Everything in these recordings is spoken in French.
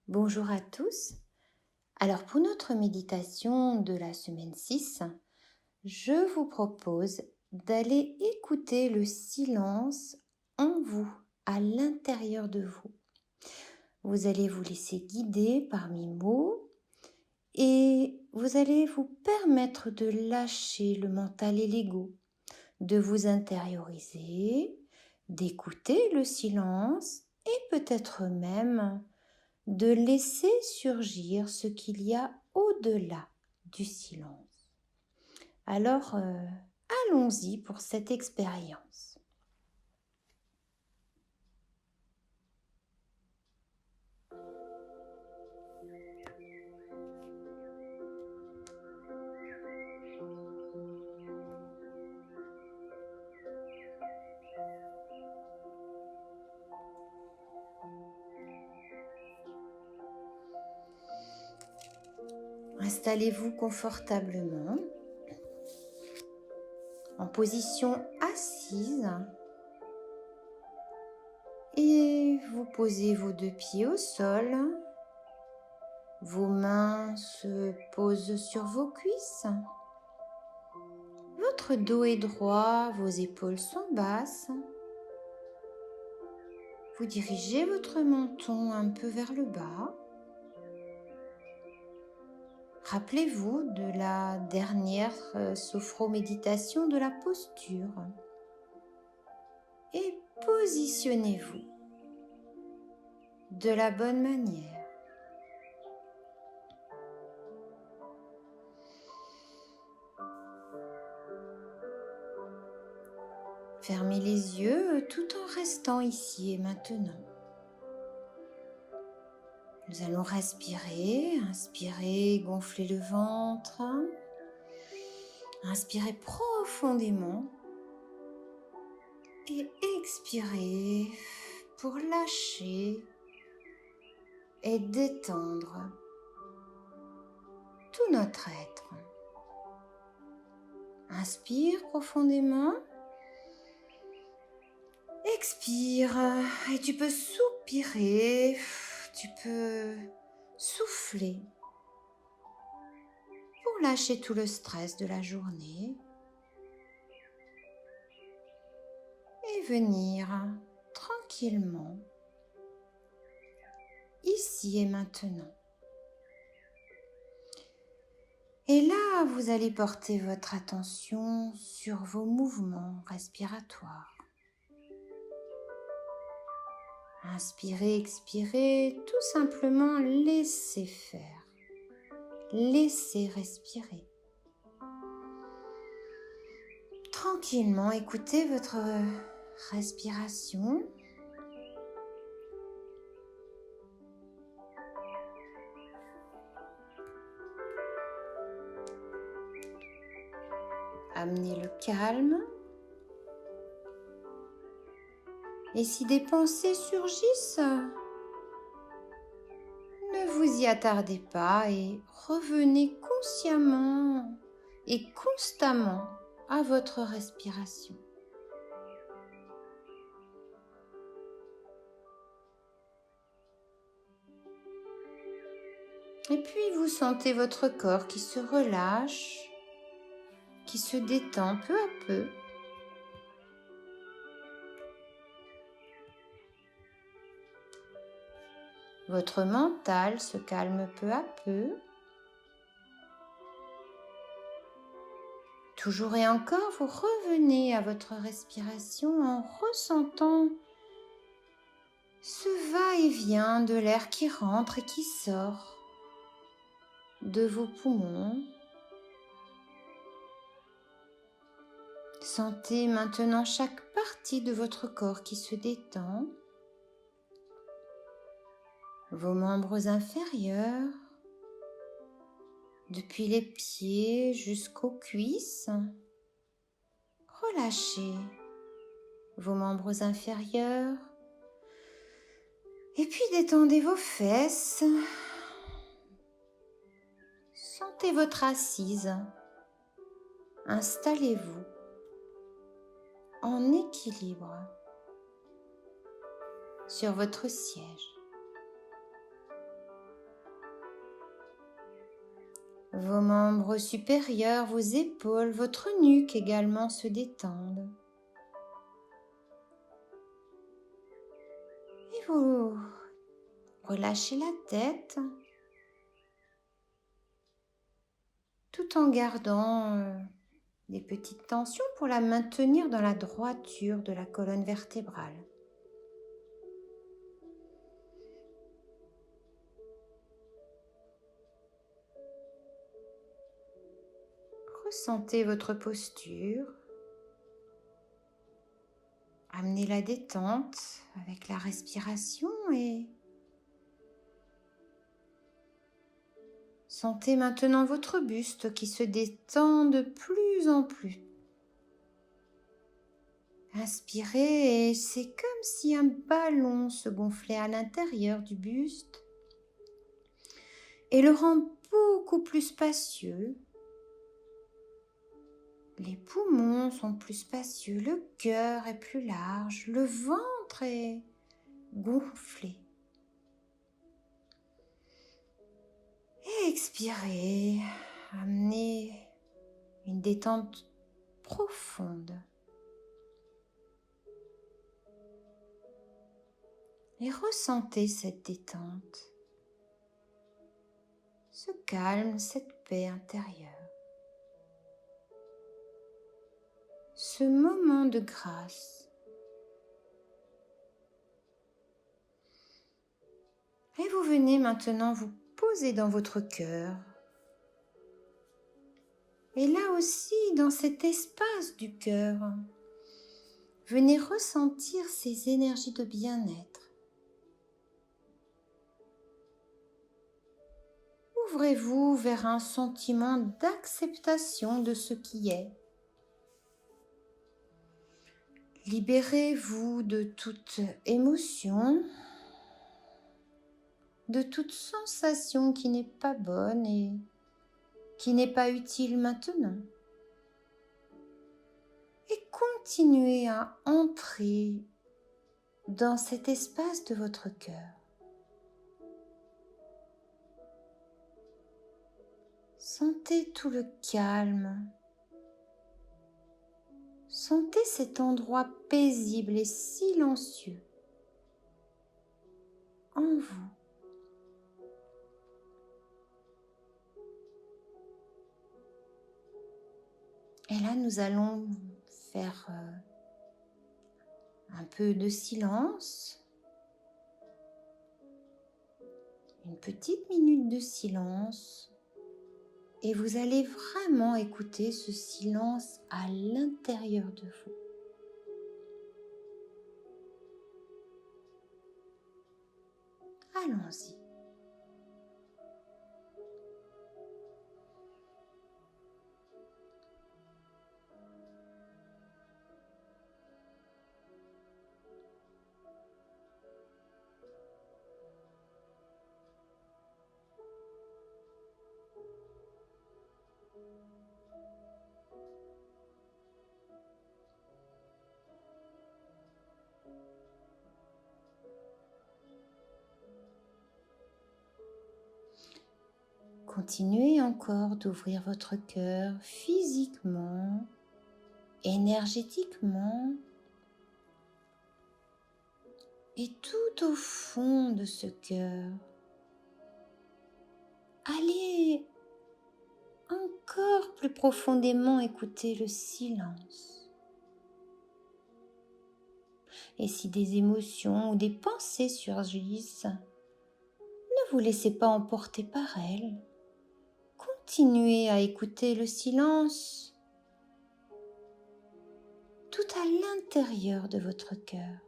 Bonjour à tous. Alors pour notre méditation de la semaine 6, je vous propose d'aller écouter le silence en vous, à l'intérieur de vous. Vous allez vous laisser guider par mes mots et vous allez vous permettre de lâcher le mental et l'ego, de vous intérioriser, d'écouter le silence et peut-être même de laisser surgir ce qu'il y a au-delà du silence. Alors, allons-y pour cette expérience. Installez-vous confortablement en position assise et vous posez vos deux pieds au sol. Vos mains se posent sur vos cuisses. Votre dos est droit, vos épaules sont basses. Vous dirigez votre menton un peu vers le bas. Rappelez-vous de la dernière sophro-méditation de la posture et positionnez-vous de la bonne manière. Fermez les yeux tout en restant ici et maintenant. Nous allons respirer, inspirer, gonfler le ventre, inspirez profondément et expirez pour lâcher et détendre tout notre être. Inspire profondément, expire et tu peux soupirer, tu peux souffler pour lâcher tout le stress de la journée et venir tranquillement ici et maintenant. Et là, vous allez porter votre attention sur vos mouvements respiratoires. Inspirez, expirez, tout simplement laissez faire. Laissez respirer. Tranquillement, écoutez votre respiration. Amenez le calme. Et si des pensées surgissent, ne vous y attardez pas et revenez consciemment et constamment à votre respiration. Et puis vous sentez votre corps qui se relâche, qui se détend peu à peu. Votre mental se calme peu à peu. Toujours et encore, vous revenez à votre respiration en ressentant ce va-et-vient de l'air qui rentre et qui sort de vos poumons. Sentez maintenant chaque partie de votre corps qui se détend. Vos membres inférieurs, depuis les pieds jusqu'aux cuisses. Relâchez vos membres inférieurs. Et puis détendez vos fesses. Sentez votre assise. Installez-vous en équilibre sur votre siège. Vos membres supérieurs, vos épaules, votre nuque également se détendent. Et vous relâchez la tête tout en gardant des petites tensions pour la maintenir dans la droiture de la colonne vertébrale. Ressentez votre posture. Amenez la détente avec la respiration et sentez maintenant votre buste qui se détend de plus en plus. Inspirez et c'est comme si un ballon se gonflait à l'intérieur du buste et le rend beaucoup plus spacieux. Les poumons sont plus spacieux, le cœur est plus large, le ventre est gonflé. Et expirez, amenez une détente profonde. Et ressentez cette détente, ce calme, cette paix intérieure. Ce moment de grâce. Et vous venez maintenant vous poser dans votre cœur. Et là aussi, dans cet espace du cœur, venez ressentir ces énergies de bien-être. Ouvrez-vous vers un sentiment d'acceptation de ce qui est. Libérez-vous de toute émotion, de toute sensation qui n'est pas bonne et qui n'est pas utile maintenant. Et continuez à entrer dans cet espace de votre cœur. Sentez tout le calme. Sentez cet endroit paisible et silencieux en vous. Et là, nous allons faire un peu de silence. Une petite minute de silence. Et vous allez vraiment écouter ce silence à l'intérieur de vous. Allons-y. Continuez encore d'ouvrir votre cœur physiquement, énergétiquement et tout au fond de ce cœur. Allez encore plus profondément écouter le silence. Et si des émotions ou des pensées surgissent, ne vous laissez pas emporter par elles. Continuez à écouter le silence tout à l'intérieur de votre cœur.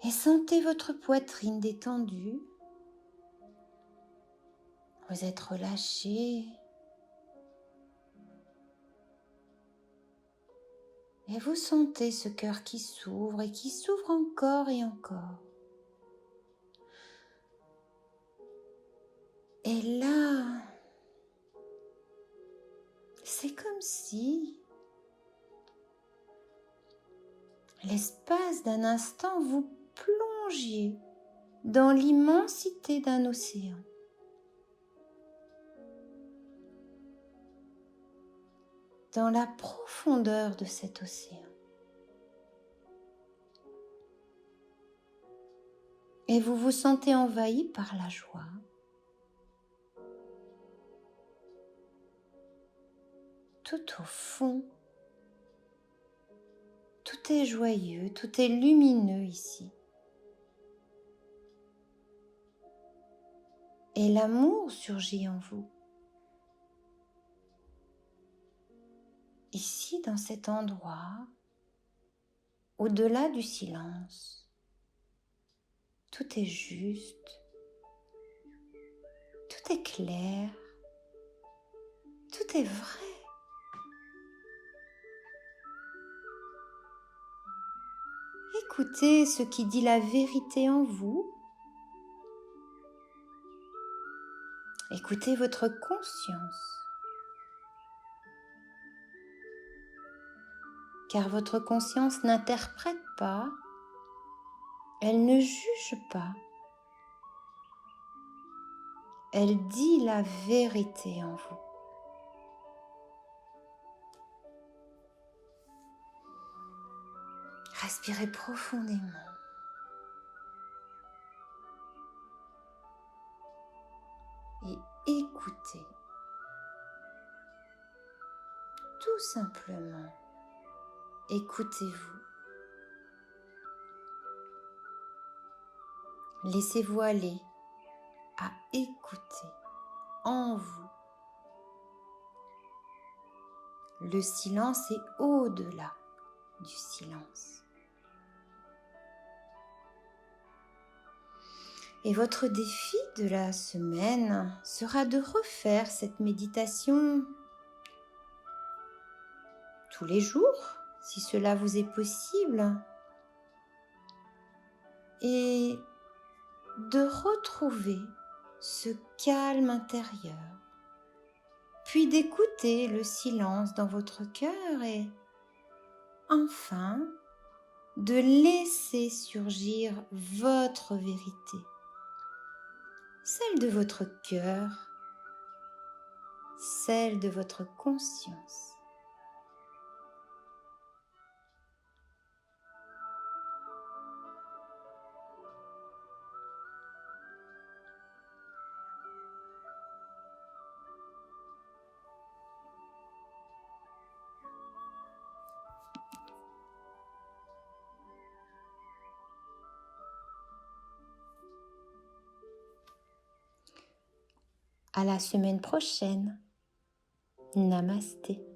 Et sentez votre poitrine détendue. Vous êtes relâché. Et vous sentez ce cœur qui s'ouvre et qui s'ouvre encore et encore. Et là, c'est comme si l'espace d'un instant vous plongiez dans l'immensité d'un océan. dans la profondeur de cet océan. Et vous vous sentez envahi par la joie. Tout au fond, tout est joyeux, tout est lumineux ici. Et l'amour surgit en vous. Ici, dans cet endroit, au-delà du silence, tout est juste, tout est clair, tout est vrai. Écoutez ce qui dit la vérité en vous. Écoutez votre conscience. Car votre conscience n'interprète pas, elle ne juge pas. Elle dit la vérité en vous. Respirez profondément. Et écoutez. Tout simplement, écoutez-vous. Laissez-vous aller à écouter en vous. Le silence est au-delà du silence. Et votre défi de la semaine sera de refaire cette méditation tous les jours, si cela vous est possible, et de retrouver ce calme intérieur, puis d'écouter le silence dans votre cœur et enfin de laisser surgir votre vérité, celle de votre cœur, celle de votre conscience. À la semaine prochaine. Namasté.